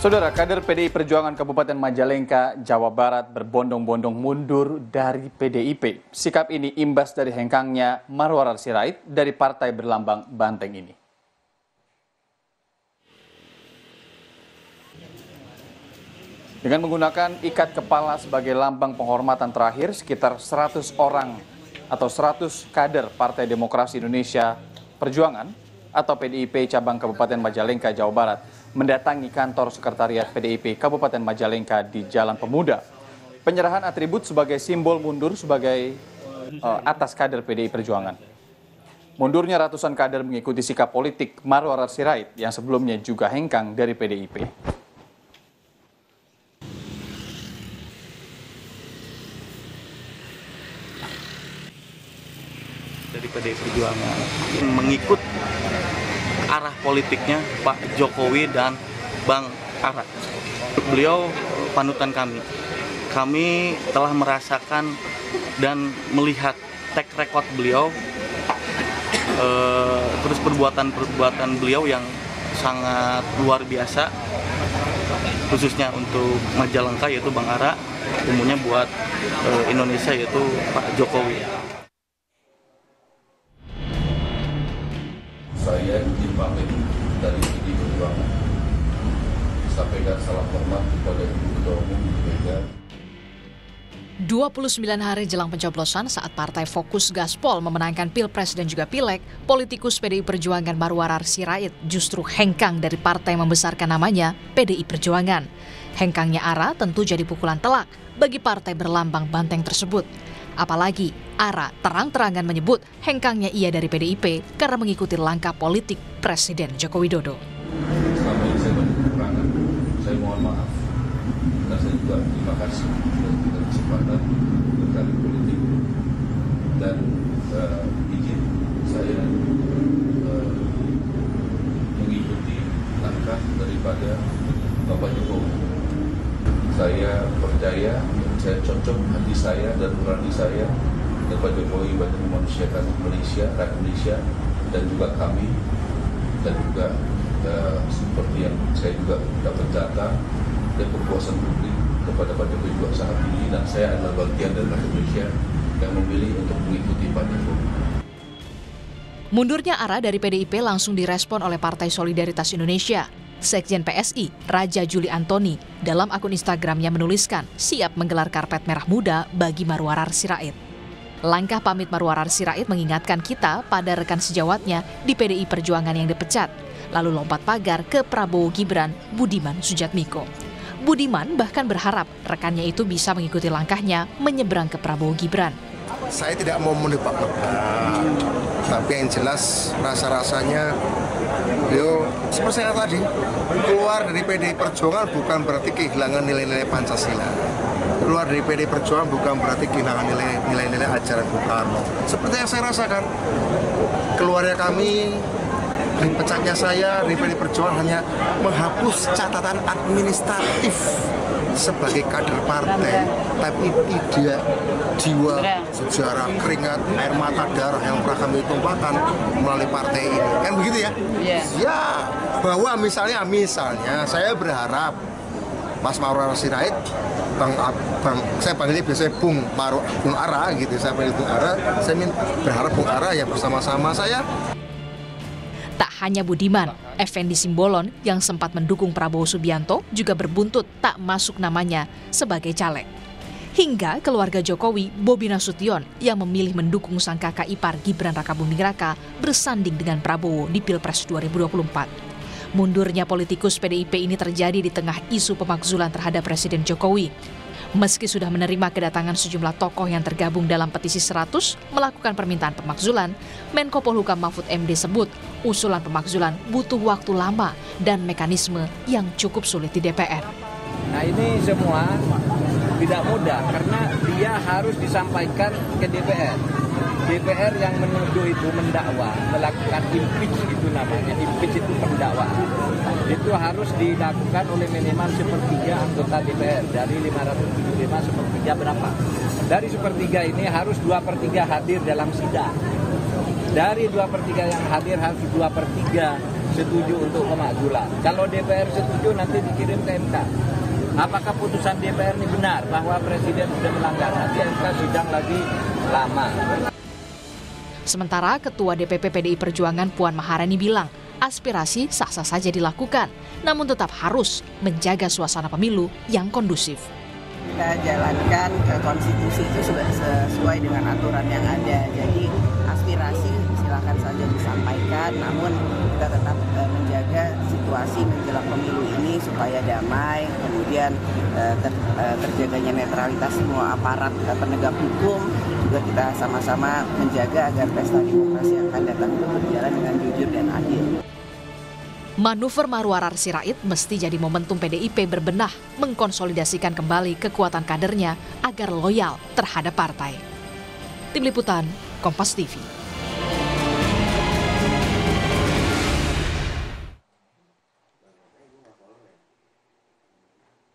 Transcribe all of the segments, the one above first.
Saudara, kader PDI Perjuangan Kabupaten Majalengka, Jawa Barat berbondong-bondong mundur dari PDIP. Sikap ini imbas dari hengkangnya Marwar Sirait dari partai berlambang banteng ini. Dengan menggunakan ikat kepala sebagai lambang penghormatan terakhir, sekitar 100 orang atau 100 kader Partai Demokrasi Indonesia Perjuangan atau PDIP cabang Kabupaten Majalengka, Jawa Barat mendatangi kantor sekretariat PDIP Kabupaten Majalengka di Jalan Pemuda. Penyerahan atribut sebagai simbol mundur sebagai atas kader PDI Perjuangan. Mundurnya ratusan kader mengikuti sikap politik Marwar Sirait yang sebelumnya juga hengkang dari PDIP. Dari PDI Perjuangan mengikut arah politiknya Pak Jokowi dan Bang Ara. Beliau panutan kami. Kami telah merasakan dan melihat track record beliau, terus perbuatan beliau yang sangat luar biasa, khususnya untuk Majalengka yaitu Bang Ara, umumnya buat Indonesia yaitu Pak Jokowi. Saya izin pamit dari PDI Perjuangan. Sampaikan salam hormat kepada Ibu Ketua Umum Ibu Mega. 29 hari jelang pencoblosan saat partai Fokus Gaspol memenangkan Pilpres dan juga Pileg, politikus PDI Perjuangan Marwar Sirait justru hengkang dari partai membesarkan namanya PDI Perjuangan. Hengkangnya Ara tentu jadi pukulan telak bagi partai berlambang banteng tersebut. Apalagi Ara terang-terangan menyebut hengkangnya ia dari PDIP karena mengikuti langkah politik Presiden Joko Widodo. Selama ini saya banyak kekurangan, saya mohon maaf. Dan saya juga terima kasih sudah diberikan kesempatan berkarir politik. Dan izin saya mengikuti langkah daripada Bapak Jokowi. Saya percaya, saya cocok hati saya dan nurani saya dan Pak Jokowi banyak memanusiakan Malaysia, rakyat Malaysia dan juga kami dan juga seperti yang saya juga dapat data dan kepuasan publik kepada Pak Jokowi juga sangat tinggi dan saya adalah bagian dari rakyat Malaysia yang memilih untuk mengikuti Pak Jokowi. Mundurnya Ara dari PDIP langsung direspon oleh Partai Solidaritas Indonesia. Sekjen PSI, Raja Juli Antoni, dalam akun Instagramnya menuliskan siap menggelar karpet merah muda bagi Marwar Sirait. Langkah pamit Marwar Sirait mengingatkan kita pada rekan sejawatnya di PDI Perjuangan yang dipecat, lalu lompat pagar ke Prabowo Gibran, Budiman Sujatmiko. Budiman bahkan berharap rekannya itu bisa mengikuti langkahnya menyeberang ke Prabowo Gibran. Saya tidak mau menebak-nebak, tapi yang jelas rasa-rasanya beliau seperti saya tadi, keluar dari PDI Perjuangan bukan berarti kehilangan nilai-nilai Pancasila. Keluar dari PDI Perjuangan bukan berarti kehilangan nilai-nilai ajaran Bung Karno. Seperti yang saya rasakan, keluarnya kami, dipecatnya saya dari PDI Perjuangan hanya menghapus catatan administratif sebagai kader partai, tapi tidak jiwa, sejarah, keringat, air mata, darah yang pernah kami tumpahkan melalui partai ini. Kan begitu ya? Ya, bahwa misalnya saya berharap Mas Marwar Sirait, saya panggilnya biasanya Bung Ara gitu, saya panggil Bung Ara, saya berharap Bung Ara ya bersama-sama saya. Tak hanya Budiman, Effendi Simbolon yang sempat mendukung Prabowo Subianto juga berbuntut tak masuk namanya sebagai caleg. Hingga keluarga Jokowi, Bobi Nasution yang memilih mendukung sang kakak ipar Gibran Rakabuming Raka bersanding dengan Prabowo di Pilpres 2024. Mundurnya politikus PDIP ini terjadi di tengah isu pemakzulan terhadap Presiden Jokowi. Meski sudah menerima kedatangan sejumlah tokoh yang tergabung dalam petisi 100 melakukan permintaan pemakzulan, Menko Polhukam Mahfud MD sebut usulan pemakzulan butuh waktu lama dan mekanisme yang cukup sulit di DPR. Nah ini semua tidak mudah karena dia harus disampaikan ke DPR. DPR yang menuduh itu mendakwa, melakukan impeach itu namanya, impeach itu pendakwaan. Itu harus dilakukan oleh minimal sepertiga anggota DPR, dari 575 sepertiga berapa? Dari sepertiga ini harus 2/3 hadir dalam sidang. Dari 2/3 yang hadir harus 2/3 setuju untuk pemakzulan. Kalau DPR setuju nanti dikirim ke MK. Apakah putusan DPR ini benar bahwa Presiden sudah melanggar? Nanti MK sidang lagi lama. Sementara Ketua DPP PDI Perjuangan Puan Maharani bilang, aspirasi sah-sah saja dilakukan, namun tetap harus menjaga suasana pemilu yang kondusif. Kita jalankan ke konstitusi itu sudah sesuai dengan aturan yang ada. Jadi aspirasi silakan saja disampaikan, namun kita tetap menjaga situasi menjelang pemilu ini supaya damai, kemudian terjaganya netralitas semua aparat penegak hukum, juga kita sama-sama menjaga agar pesta demokrasi yang akan datang itu berjalan dengan jujur dan adil. Manuver Marwarar Sirait mesti jadi momentum PDIP berbenah mengkonsolidasikan kembali kekuatan kadernya agar loyal terhadap partai. Tim Liputan, Kompas TV.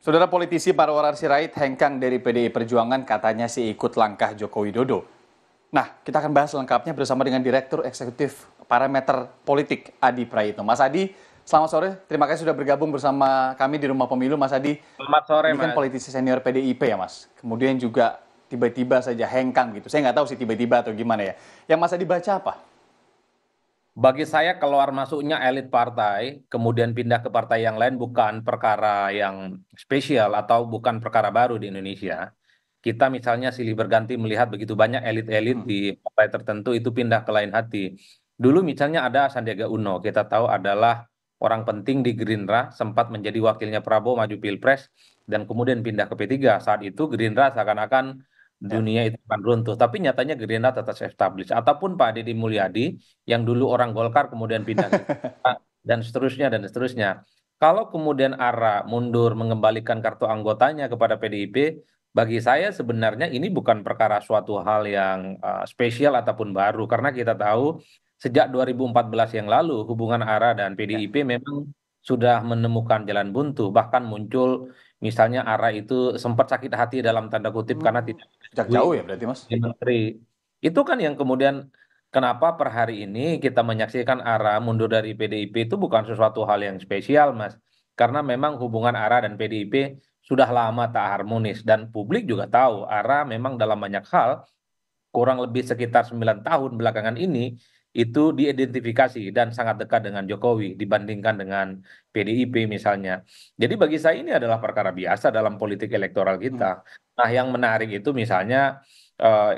Saudara politisi Marwarar Sirait hengkang dari PDI Perjuangan katanya sih ikut langkah Joko Widodo. Nah, kita akan bahas lengkapnya bersama dengan Direktur Eksekutif Parameter Politik Adi Prayitno. Mas Adi, selamat sore. Terima kasih sudah bergabung bersama kami di Rumah Pemilu. Mas Adi, selamat sore, ini kan politisi senior PDIP ya, Mas. Kemudian juga tiba-tiba saja hengkang gitu. Saya nggak tahu sih tiba-tiba atau gimana ya. Yang Mas Adi baca apa? Bagi saya keluar masuknya elit partai, kemudian pindah ke partai yang lain bukan perkara yang spesial atau bukan perkara baru di Indonesia. Kita misalnya silih berganti melihat begitu banyak elit-elit di partai tertentu itu pindah ke lain hati. Dulu misalnya ada Sandiaga Uno, kita tahu adalah orang penting di Gerindra, sempat menjadi wakilnya Prabowo maju Pilpres, dan kemudian pindah ke P3. Saat itu Gerindra seakan-akan dunia itu akan runtuh, tapi nyatanya Gerindra tetap established. Ataupun Pak Deddy Mulyadi yang dulu orang Golkar kemudian pindah ke dan seterusnya dan seterusnya. Kalau kemudian ARA mundur mengembalikan kartu anggotanya kepada PDIP, bagi saya sebenarnya ini bukan perkara suatu hal yang spesial ataupun baru, karena kita tahu sejak 2014 yang lalu hubungan ARA dan PDIP memang sudah menemukan jalan buntu, bahkan muncul misalnya ARA itu sempat sakit hati dalam tanda kutip karena tidak Sejak jauh ya berarti, Mas? menteri. Itu kan yang kemudian kenapa per hari ini kita menyaksikan ARA mundur dari PDIP itu bukan sesuatu hal yang spesial, Mas. Karena memang hubungan ARA dan PDIP sudah lama tak harmonis dan publik juga tahu ARA memang dalam banyak hal kurang lebih sekitar 9 tahun belakangan ini itu diidentifikasi dan sangat dekat dengan Jokowi dibandingkan dengan PDIP misalnya. Jadi bagi saya ini adalah perkara biasa dalam politik elektoral kita. Nah, yang menarik itu misalnya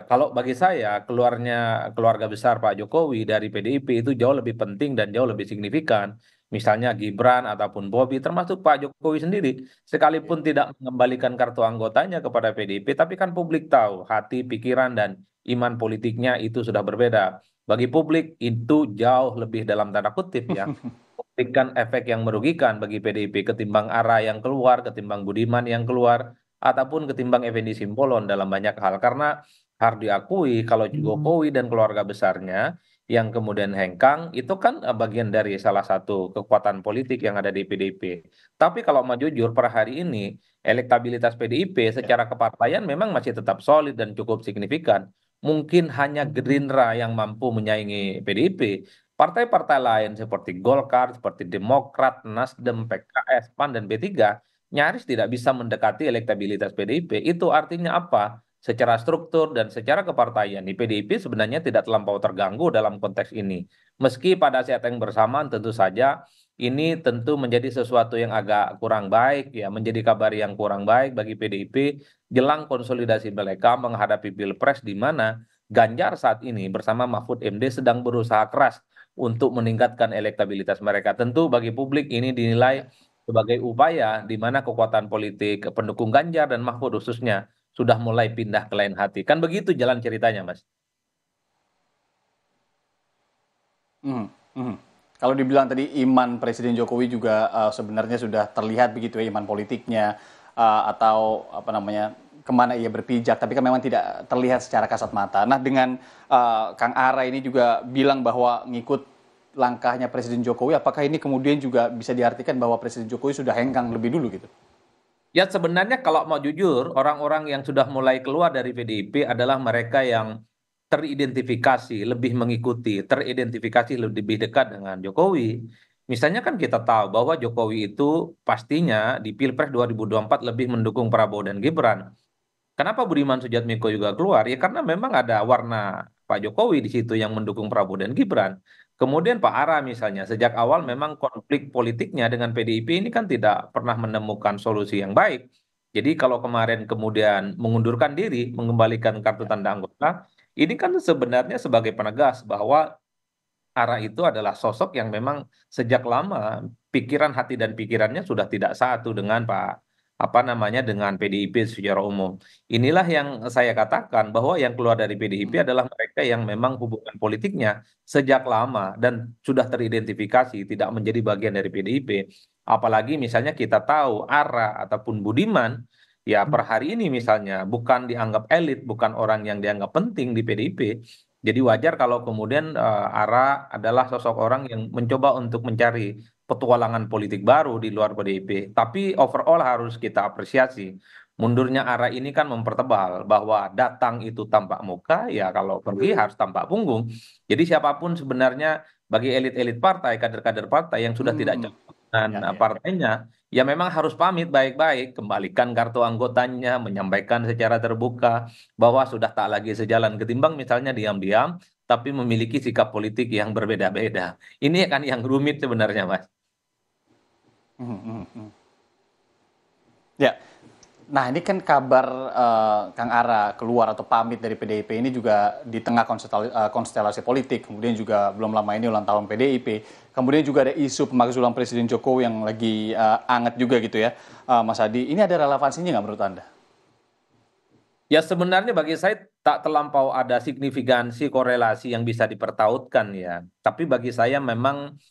kalau bagi saya keluarnya keluarga besar Pak Jokowi dari PDIP itu jauh lebih penting dan jauh lebih signifikan. Misalnya Gibran ataupun Bobi, termasuk Pak Jokowi sendiri, sekalipun tidak mengembalikan kartu anggotanya kepada PDIP, tapi kan publik tahu hati, pikiran, dan iman politiknya itu sudah berbeda. Bagi publik itu jauh lebih dalam tanda kutip ya, memberikan efek yang merugikan bagi PDIP ketimbang ARA yang keluar, ketimbang Budiman yang keluar, ataupun ketimbang Effendi Simbolon dalam banyak hal. Karena harus diakui kalau Jokowi dan keluarga besarnya yang kemudian hengkang itu kan bagian dari salah satu kekuatan politik yang ada di PDIP. Tapi kalau mau jujur per hari ini elektabilitas PDIP secara kepartaian memang masih tetap solid dan cukup signifikan. Mungkin hanya Gerindra yang mampu menyaingi PDIP. Partai-partai lain seperti Golkar, seperti Demokrat, Nasdem, PKS, PAN, dan P3 nyaris tidak bisa mendekati elektabilitas PDIP. Itu artinya apa? Secara struktur dan secara kepartaian di PDIP sebenarnya tidak terlampau terganggu dalam konteks ini. Meski pada saat yang bersamaan tentu saja ini tentu menjadi sesuatu yang agak kurang baik ya, menjadi kabar yang kurang baik bagi PDIP jelang konsolidasi mereka menghadapi Pilpres di mana Ganjar saat ini bersama Mahfud MD sedang berusaha keras untuk meningkatkan elektabilitas mereka. Tentu bagi publik ini dinilai sebagai upaya di mana kekuatan politik pendukung Ganjar dan Mahfud khususnya sudah mulai pindah ke lain hati. Kan begitu jalan ceritanya, Mas. Kalau dibilang tadi iman Presiden Jokowi juga sebenarnya sudah terlihat begitu ya, iman politiknya atau apa namanya, kemana ia berpijak, tapi kan memang tidak terlihat secara kasat mata. Nah, dengan Kang Ara ini juga bilang bahwa ngikut langkahnya Presiden Jokowi, apakah ini kemudian juga bisa diartikan bahwa Presiden Jokowi sudah hengkang lebih dulu gitu? Ya sebenarnya kalau mau jujur, orang-orang yang sudah mulai keluar dari PDIP adalah mereka yang teridentifikasi, lebih mengikuti, teridentifikasi lebih dekat dengan Jokowi. Misalnya kan kita tahu bahwa Jokowi itu pastinya di Pilpres 2024 lebih mendukung Prabowo dan Gibran. Kenapa Budiman Sujatmiko juga keluar? Ya karena memang ada warna Pak Jokowi di situ yang mendukung Prabowo dan Gibran. Kemudian Pak Ara misalnya, sejak awal memang konflik politiknya dengan PDIP ini kan tidak pernah menemukan solusi yang baik. Jadi kalau kemarin kemudian mengundurkan diri, mengembalikan kartu tanda anggota, ini kan sebenarnya sebagai penegas bahwa Ara itu adalah sosok yang memang sejak lama pikiran hati dan pikirannya sudah tidak satu dengan dengan PDIP secara umum. Inilah yang saya katakan bahwa yang keluar dari PDIP adalah mereka yang memang hubungan politiknya sejak lama dan sudah teridentifikasi tidak menjadi bagian dari PDIP. Apalagi misalnya kita tahu Ara ataupun Budiman ya per hari ini misalnya bukan dianggap elit, bukan orang yang dianggap penting di PDIP. Jadi wajar kalau kemudian Ara adalah sosok orang yang mencoba untuk mencari petualangan politik baru di luar PDIP. Tapi overall harus kita apresiasi. Mundurnya Ara ini kan mempertebal bahwa datang itu tampak muka, ya kalau pergi harus tampak punggung. Jadi siapapun sebenarnya bagi elit-elit partai, kader-kader partai yang sudah tidak cocok dengan partainya, ya memang harus pamit baik-baik, kembalikan kartu anggotanya, menyampaikan secara terbuka bahwa sudah tak lagi sejalan ketimbang misalnya diam-diam tapi memiliki sikap politik yang berbeda-beda. Ini kan yang rumit sebenarnya, Mas. Ya, nah ini kan kabar Kang Ara keluar atau pamit dari PDIP ini juga di tengah konstelasi politik, kemudian juga belum lama ini ulang tahun PDIP, kemudian juga ada isu pemakzulan Presiden Jokowi yang lagi anget juga gitu ya, Mas Adi. Ini ada relevansinya nggak menurut Anda? Ya sebenarnya bagi saya tak terlampau ada signifikansi korelasi yang bisa dipertautkan ya. Tapi bagi saya memang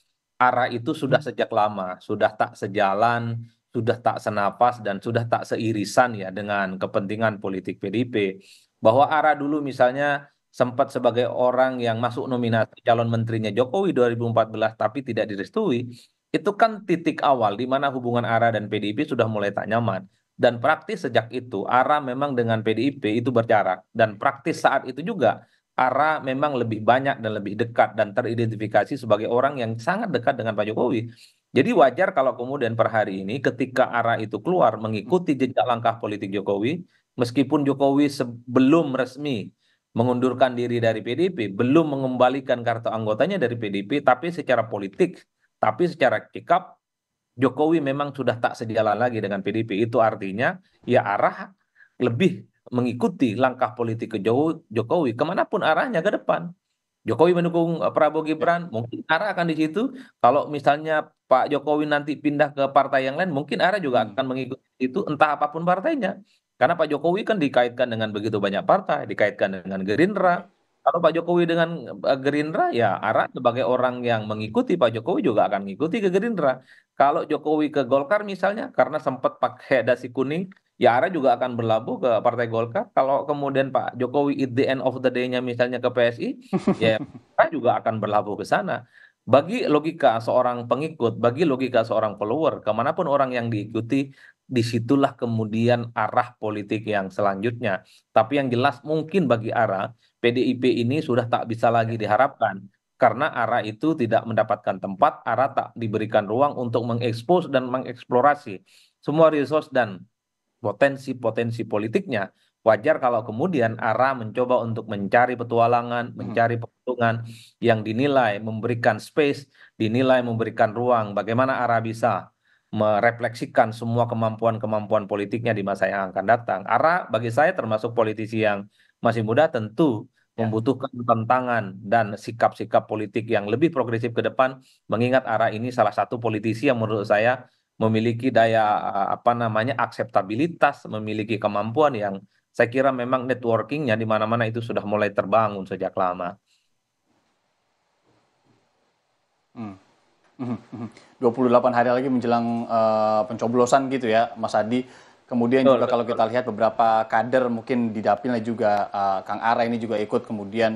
Ara itu sudah sejak lama, sudah tak sejalan, sudah tak senapas, dan sudah tak seirisan ya dengan kepentingan politik PDIP. Bahwa Ara dulu misalnya sempat sebagai orang yang masuk nominasi calon menterinya Jokowi 2014 tapi tidak direstui, itu kan titik awal di mana hubungan Ara dan PDIP sudah mulai tak nyaman. Dan praktis sejak itu, Ara memang dengan PDIP itu berjarak. Dan praktis saat itu juga, Ara memang lebih banyak dan lebih dekat dan teridentifikasi sebagai orang yang sangat dekat dengan Pak Jokowi. Jadi wajar kalau kemudian per hari ini ketika Ara itu keluar mengikuti jejak langkah politik Jokowi, meskipun Jokowi sebelum resmi mengundurkan diri dari PDIP, belum mengembalikan kartu anggotanya dari PDIP, tapi secara politik, tapi secara sikap, Jokowi memang sudah tak sejalan lagi dengan PDIP. Itu artinya ya Ara lebih mengikuti langkah politik Jokowi kemanapun arahnya ke depan. Jokowi mendukung Prabowo Gibran, mungkin Ara akan di situ. Kalau misalnya Pak Jokowi nanti pindah ke partai yang lain, mungkin Ara juga akan mengikuti itu entah apapun partainya. Karena Pak Jokowi kan dikaitkan dengan begitu banyak partai, dikaitkan dengan Gerindra. Kalau Pak Jokowi dengan Gerindra, ya Ara sebagai orang yang mengikuti Pak Jokowi juga akan mengikuti ke Gerindra. Kalau Jokowi ke Golkar misalnya, karena sempat pakai dasi kuning, ya Ara juga akan berlabuh ke Partai Golkar. Kalau kemudian Pak Jokowi at the end of the day-nya misalnya ke PSI, ya Ara juga akan berlabuh ke sana. Bagi logika seorang pengikut, bagi logika seorang follower, kemanapun orang yang diikuti, disitulah kemudian arah politik yang selanjutnya. Tapi yang jelas mungkin bagi Ara, PDIP ini sudah tak bisa lagi diharapkan. Karena Ara itu tidak mendapatkan tempat, Ara tak diberikan ruang untuk mengekspos dan mengeksplorasi semua resource dan potensi-potensi politiknya. Wajar kalau kemudian Ara mencoba untuk mencari petualangan, mencari keuntungan yang dinilai memberikan space, dinilai memberikan ruang. Bagaimana Ara bisa merefleksikan semua kemampuan-kemampuan politiknya di masa yang akan datang. Ara bagi saya termasuk politisi yang masih muda, tentu membutuhkan tantangan dan sikap-sikap politik yang lebih progresif ke depan, mengingat Ara ini salah satu politisi yang menurut saya memiliki daya akseptabilitas, memiliki kemampuan yang saya kira memang networkingnya di mana-mana itu sudah mulai terbangun sejak lama. 28 hari lagi menjelang pencoblosan gitu ya, Mas Adi. Kemudian juga kalau kita lihat beberapa kader mungkin di dapilnya juga Kang Ara ini juga ikut kemudian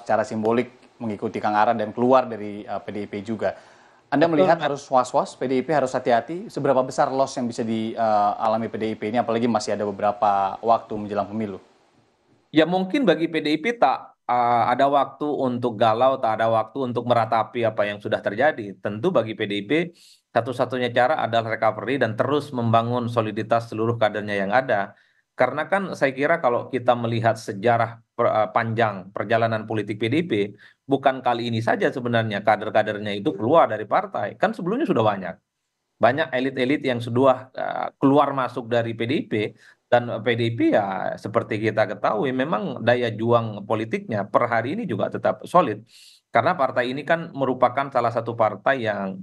secara simbolik mengikuti Kang Ara dan keluar dari PDIP juga. Anda melihat harus was-was, PDIP harus hati-hati. Seberapa besar loss yang bisa dialami PDIP ini, apalagi masih ada beberapa waktu menjelang pemilu? Ya mungkin bagi PDIP tak ada waktu untuk galau, tak ada waktu untuk meratapi apa yang sudah terjadi. Tentu bagi PDIP satu-satunya cara adalah recovery dan terus membangun soliditas seluruh kadernya yang ada. Karena kan saya kira kalau kita melihat sejarah panjang perjalanan politik PDIP, bukan kali ini saja sebenarnya kader-kadernya itu keluar dari partai. Kan sebelumnya sudah banyak. Banyak elit-elit yang sudah keluar masuk dari PDIP, dan PDIP ya seperti kita ketahui memang daya juang politiknya per hari ini juga tetap solid. Karena partai ini kan merupakan salah satu partai yang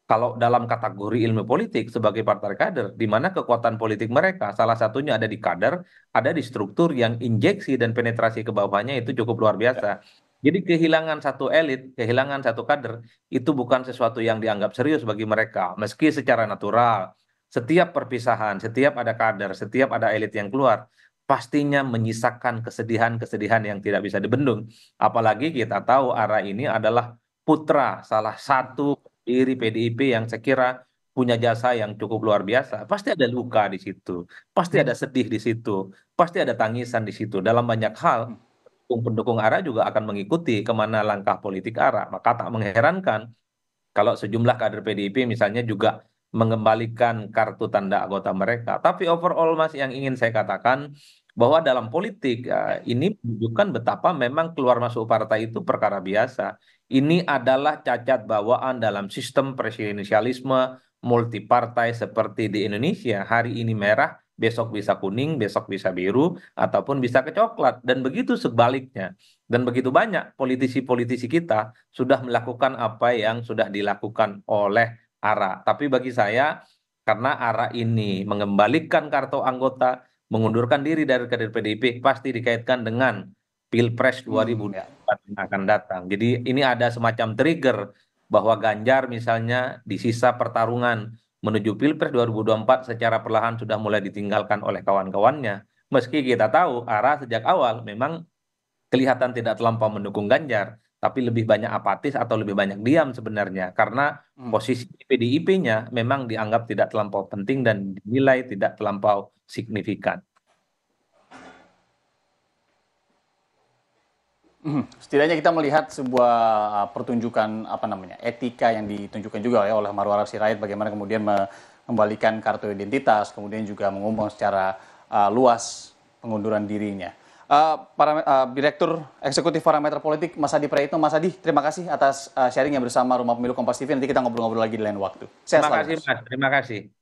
kalau dalam kategori ilmu politik sebagai partai kader, di mana kekuatan politik mereka salah satunya ada di kader, ada di struktur yang injeksi dan penetrasi ke bawahnya itu cukup luar biasa. Jadi kehilangan satu elit, kehilangan satu kader, itu bukan sesuatu yang dianggap serius bagi mereka. Meski secara natural, setiap perpisahan, setiap ada kader, setiap ada elit yang keluar, pastinya menyisakan kesedihan-kesedihan yang tidak bisa dibendung. Apalagi kita tahu Ara ini adalah putra salah satu pendiri PDIP yang saya kira punya jasa yang cukup luar biasa. Pasti ada luka di situ, pasti ada sedih di situ, pasti ada tangisan di situ. Dalam banyak hal, pendukung ARA juga akan mengikuti kemana langkah politik ARA. Maka tak mengherankan kalau sejumlah kader PDIP misalnya juga mengembalikan kartu tanda anggota mereka. Tapi overall Mas, yang ingin saya katakan bahwa dalam politik ini menunjukkan betapa memang keluar masuk partai itu perkara biasa. Ini adalah cacat bawaan dalam sistem presidensialisme multipartai seperti di Indonesia. Hari ini merah, besok bisa kuning, besok bisa biru, ataupun bisa ke coklat. Dan begitu sebaliknya. Dan begitu banyak politisi-politisi kita sudah melakukan apa yang sudah dilakukan oleh ARA. Tapi bagi saya, karena ARA ini mengembalikan kartu anggota, mengundurkan diri dari kader PDIP, pasti dikaitkan dengan Pilpres 2024 yang akan datang. Jadi ini ada semacam trigger bahwa Ganjar misalnya di sisa pertarungan menuju Pilpres 2024 secara perlahan sudah mulai ditinggalkan oleh kawan-kawannya. Meski kita tahu ARA sejak awal memang kelihatan tidak terlampau mendukung Ganjar, tapi lebih banyak apatis atau lebih banyak diam sebenarnya. Karena posisi PDIP-nya memang dianggap tidak terlampau penting dan dinilai tidak terlampau signifikan. Setidaknya kita melihat sebuah pertunjukan etika yang ditunjukkan juga oleh Marwar Sirait, bagaimana kemudian mengembalikan kartu identitas, kemudian juga mengumumkan secara luas pengunduran dirinya. Direktur Eksekutif Parameter Politik Mas Adi Praetno. Mas Adi, terima kasih atas sharingnya bersama Rumah Pemilu Kompas TV. Nanti kita ngobrol-ngobrol lagi di lain waktu. Terima kasih Mas, terima kasih.